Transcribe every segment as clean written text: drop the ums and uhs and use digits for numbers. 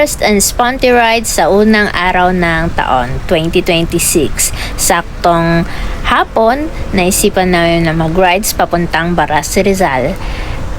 first and sponty ride sa unang araw ng taon, 2026. Saktong hapon, naisipan namin na mag-rides papuntang Baras, Rizal.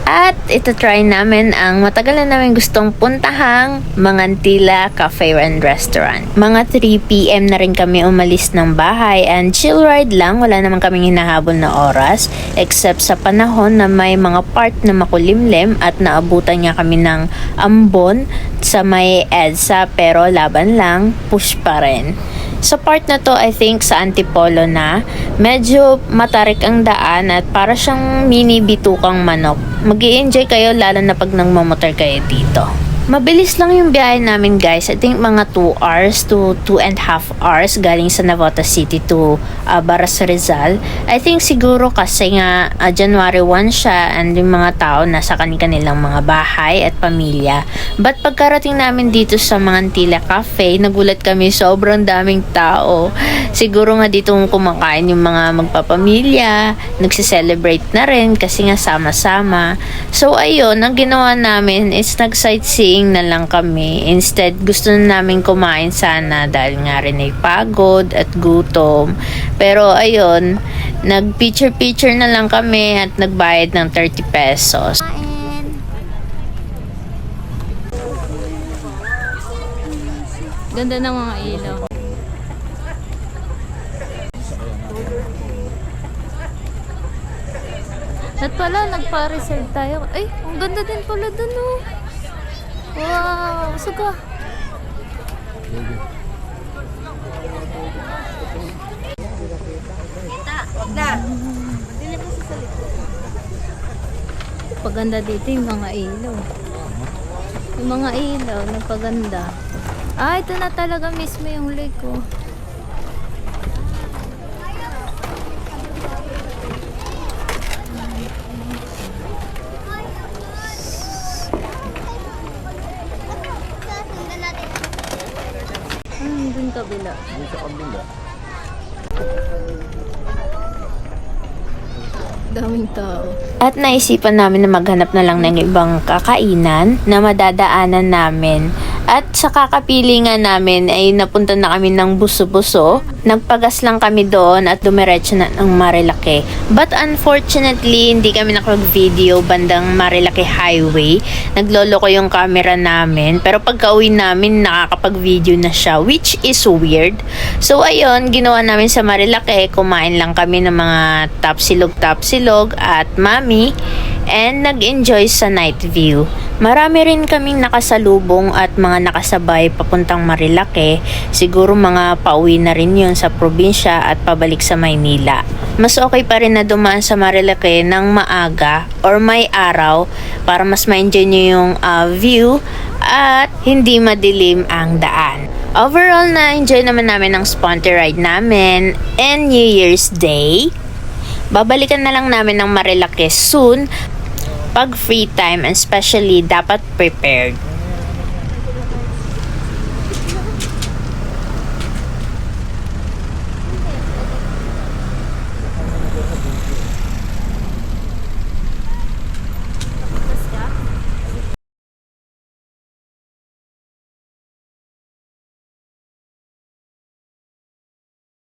At ito-try namin ang matagal na namin gustong puntahang Mangantila Cafe and Restaurant. Mga 3 PM na rin kami umalis ng bahay and chill ride lang, wala naman kaming hinahabol na oras except sa panahon na may mga part na makulimlim at naabutan nga kami ng ambon sa may EDSA, pero laban lang, push pa rin. Sa part na to, I think sa Antipolo na, medyo matarik ang daan at para siyang mini bitukang manok. Mag-i-enjoy kayo lalo na pag nagmamotor kayo dito. Mabilis lang yung biyahe namin, guys. I think mga 2 hours to 2.5 hours galing sa Navotas City to Baras, Rizal. I think siguro kasi nga January 1 siya and yung mga tao nasa kanilang mga bahay at pamilya. But pagkarating namin dito sa Mangantila Cafe, nagulat kami, sobrang daming tao. Siguro nga dito kumakain yung mga magpapamilya, nagse-celebrate na rin kasi nga sama-sama. So ayun, ang ginawa namin is nag-sightseeing na lang kami. Instead, gusto na namin kumain sana dahil nga rin ay pagod at gutom. Pero ayun, nag-picture-picture na lang kami at nagbayad ng 30 pesos. Ganda ng mga ilaw. At pala, nagpa-reserve tayo. Ay, ang ganda din pala dun, oh. Wow, suga. Paganda dito yung mga ilaw. Yung mga ilaw, nagpaganda. Ah, ito na talaga mismo yung lake, oh. Dun kabila. Dun sa kabila. Daming tao. At naisipan namin na maghanap na lang ng ibang kakainan na madadaanan namin. At sa kakapili nga namin ay napunta na kami ng Buso-Buso. Nagpagas lang kami doon at dumiretso na ng Marilake. But unfortunately, hindi kami nakapag-video bandang Marilake Highway. Naglolo ko yung camera namin. Pero pagka-uwi namin, nakakapag-video na siya, which is weird. So ayun, ginawa namin sa Marilake. Kumain lang kami ng mga tapsilog at mami. And nag-enjoy sa night view. Marami rin kaming nakasalubong at mga nakasabay papuntang Marilake. Siguro mga pauwi na rin yun sa probinsya at pabalik sa Maynila. Mas okay pa rin na dumaan sa Marilake ng maaga or may araw para mas ma-enjoy nyo yung view at hindi madilim ang daan. Overall, na-enjoy naman namin ang sponty ride namin and New Year's Day. Babalikan na lang namin ng Marilake soon pag free time, and especially dapat prepared.